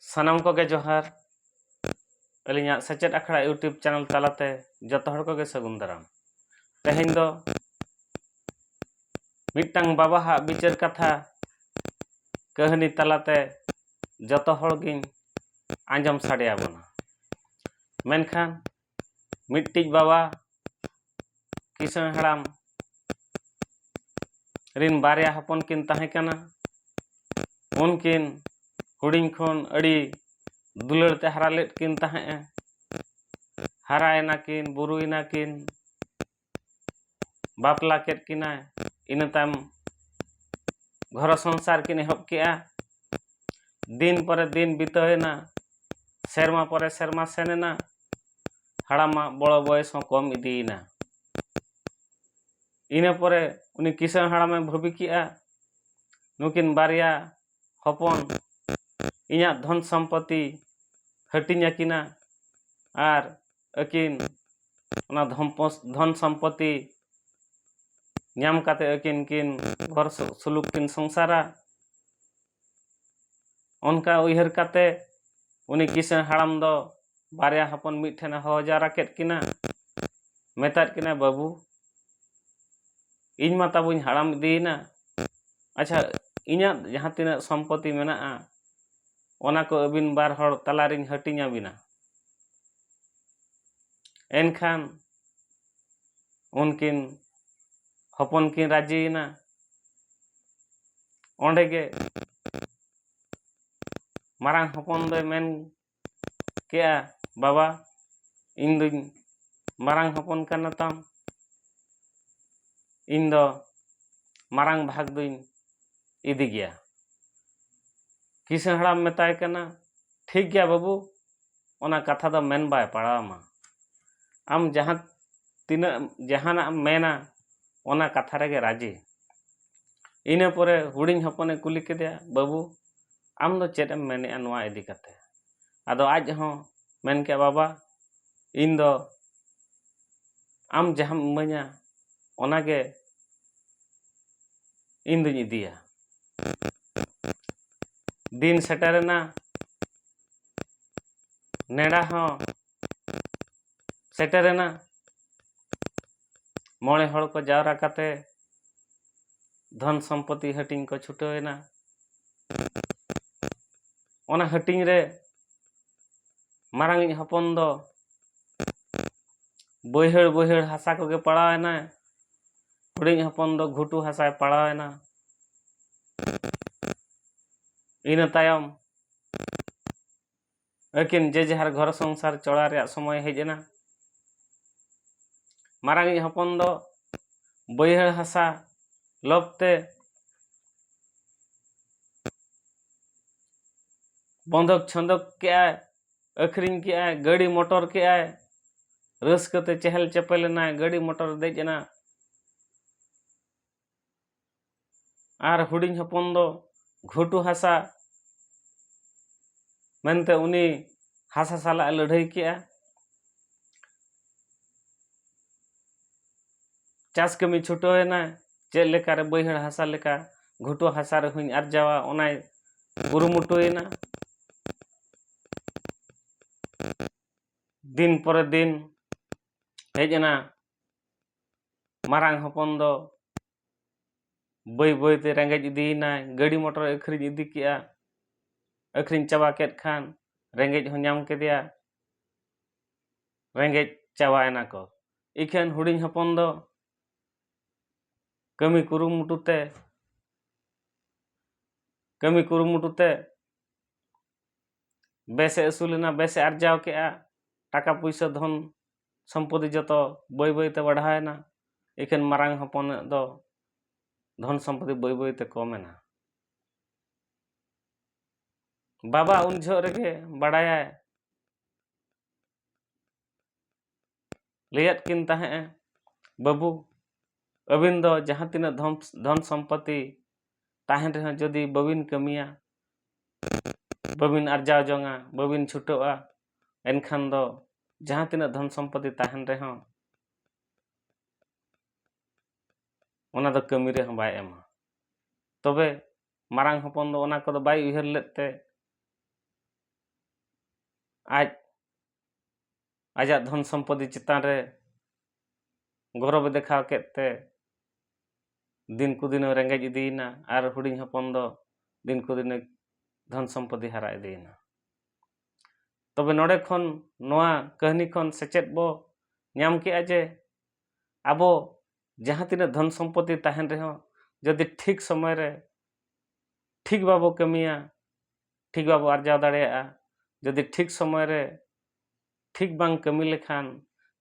सानाम कोगे जोहार अलिया सचेत आखड़ा YouTube channel तालाते जतो हड़ कोगे सगुन दाराम तेहेन दो मिट्टांग बाबा हा बिचार कथा कहनी तालाते जतो हड़ गिन आंजम साड़िया बना मेनखान मिट्टिज बाबा किसान हड़ाम रिन बारिया हपन किन ताहे कना उनकिन हुडिंग खोन अड़ी दुलड़ते हरा लेट किन ताहे हरायना किन बुरुइना किन बापला केट किना इन ताम घर संसार किन एहब केआ दिन पर दिन बितयना सेरमा पर सेरमा सेनेना हड़ामा बड़ बयस कम इदीना इन परे उनी किसान हड़ामे भबी केआ नुकिन बारिया हपन इया धन सम्पत्ति हटिंग किना आर अकिन उना धन सम्पत्ति ᱧᱟᱢ ᱠᱟᱛᱮ ᱟᱹᱠᱤᱱ ᱠᱤᱱ ᱜᱷᱚᱨ ᱥᱩᱞᱩᱠ ᱠᱤᱱ ᱥᱚᱝᱥᱟᱨᱟ ᱚᱱᱠᱟ ᱩᱭᱦᱟᱹᱨ ᱠᱟᱛᱮ ᱩᱱᱤ ᱠᱤᱥᱟᱹᱬ ᱦᱟᱲᱟᱢ ᱫᱚ ᱵᱟᱨᱭᱟ ᱦᱚᱯᱚᱱ ᱢᱤᱫᱴᱷᱮᱱ ᱦᱚᱦᱚ ᱡᱟᱣᱨᱟ ᱠᱮᱫ ᱠᱤᱱᱟ ᱢᱮᱛᱟᱫ ᱠᱤᱱᱟ ᱵᱟᱹᱵᱩ ᱤᱧ ᱢᱟ ᱛᱟᱵᱚᱧ ᱦᱟᱲᱟᱢ ᱤᱫᱤᱭᱮᱱᱟ ᱟᱪᱪᱷᱟ ᱤᱧᱟᱹᱜ ᱡᱟᱦᱟᱸ ᱛᱤᱱᱟᱹᱜ ᱥᱚᱢᱯᱚᱛति ᱢᱮᱱᱟᱜᱼᱟ ᱚᱱᱟ ᱠᱚ ᱟᱹᱵᱤᱱ ᱵᱟᱨ ᱦᱚᱲ ᱛᱟᱞᱟᱨᱤᱧ ᱦᱟᱹᱴᱤᱧ ᱟᱹᱵᱤᱱᱟ ᱮᱱᱠᱷᱟᱱ उनकिन हपन किन राजीना ओंडे गे मारांग हपन दो मेन केआ बाबा इन दुñ मारांग हपन कना ताम इन दो मारांग भाग दुñ इदी गया किसान हड़ाम मेताय कना ठीक गया बाबू ओना कथा दो मेन बाय पड़ामा आम जहां तीना जहाना मेना ओना कथा रेगे राजी इन परे हुडिंग हपने कुली केदिया बाबू आम दो चेत एम मेनेआ नोआ इदी कते आदो आज हो मेन के बाबा इन दो आम जहां इमा냐 ओनागे इन दुñ इदिया दिन सेटरना नेड़ा हो सेटरना मोड़े हड़ को जावरा काते धन सम्पत्ति हटिंग को छुटेना ओना हटिंग रे मारांग हपन दो बैहड़ बैहड़ हासा को गे पड़ावेना हुडिंग हपन दो घुटू हासा पड़ावेना इन तायम अकिन जे जहार घर संसार चला रे समय हेजना मारांग हपन दो बैहड़ हासा लबते बंधक छंदक के आए अखरिंग के आए गाड़ी मोटर के आए रसकते चहल चपेलना गाड़ी मोटर देजना आर हुडिंग हपन दो घुटू हासा मेनते उनी हासा साला लड़ाई किया चास कमी छुटोना चेक लेका रे बैहड़ हासा लेका घुटू हासा रे हुई आरजावा ओनाय कुरुमुटुयना दिन पर दिन हेजना मारांग हपन दो बई बईते रेंगेज इदीना गाड़ी मोटर अखरिंग इदी किया अखरिंग चाबा केद खान रेंगेज हो ᱧᱟᱢ केदिया रेंगेज चाबायना को इखेन हुडिंग हपन दो कमी कुरुमुटुते बेसे असुलना बेसे आरजाव केआ टाका पैसा धन सम्पत्ति जतो बई बईते बढ़ायना इखेन मारांग हपन दो धन सम्पत्ति बई बईते कमेना बाबा उन झो रेगे बड़ाया लैयत किन ताहे बाबू अबिन दो जहां तीना धन सम्पत्ति ताहेन रहे जदि बबिन कमिया बबिन आरजाव जोंगा बबिन छुटोआ एनखान दो जहां तीना धन सम्पत्ति ताहेन रहे ओना दो कमी रे बाय एमा तबे मारांग हपन दो ओना को दो बाय उहर लेते आज आजाद धन सम्पत्ति चितान रे गौरव देखाव केते दिन को दिन रेंगेज इदीना और हुडिंग हपन दो दिन को दिन धन सम्पत्ति हारा इदीना। तबे नोडे खन नोआ कहानी खन सेचेत बो ᱧᱟᱢ केआ जे आबो जहाँ तीन धन सम्पत्ति ताहेन रेहो जदि ठीक समय रे ठीक बाबो कमिया ठीक बाबो आर्जाव दाड़ेया जदि ठीक समय रे ठीक बांग कमी लेखान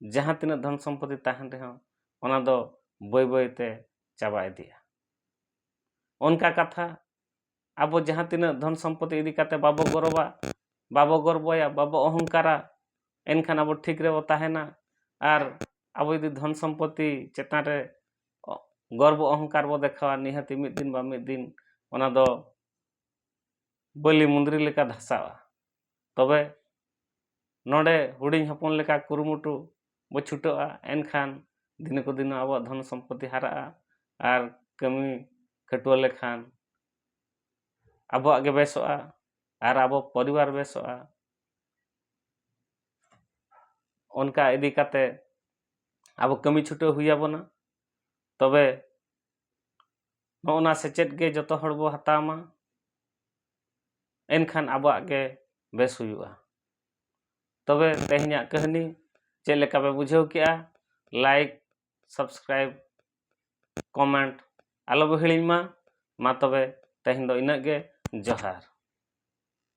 जहाँ तीन धन सम्पत्ति ताहेन रेहो ओना दो बय बयते चाबा इदिया। उनका कथा आबो जहाँ तीन धन सम्पत्ति इदी काते बाबो गौरवा बाबो गर्वया बाबो अहंकारा एनखान आबो ठीक रे बो ताहेना और आबो यदि धन सम्पत्ति चेतान रे गर्व अहंकार बो देखावा निहाती मिद दिन बा मिद दिन ओना दो बलि मुंद्री लेका धसावा। तबे नोडे हुडिंग हपन लेका कुरुमुटु बो छुटोआ एनखान दिन को दिन आबो धन सम्पत्ति हाराआ और कमी खटुआ लेखान आबो आगे बेसोआ और आबो परिवार बेसोआ। उनका इदी काते आबो कमी छुटो हुई आबोना। तबे नोना सेचेत गे जतो हड़ बो हतामा एनखान आबो आगे बेस हुआ। तबे तेहनिया कहानी चेक लेका पे बुझेव केआ लाइक सब्सक्राइब कमेंट आलो बो हिड़िमा मा तबे तेहन दो इना गे जोहार।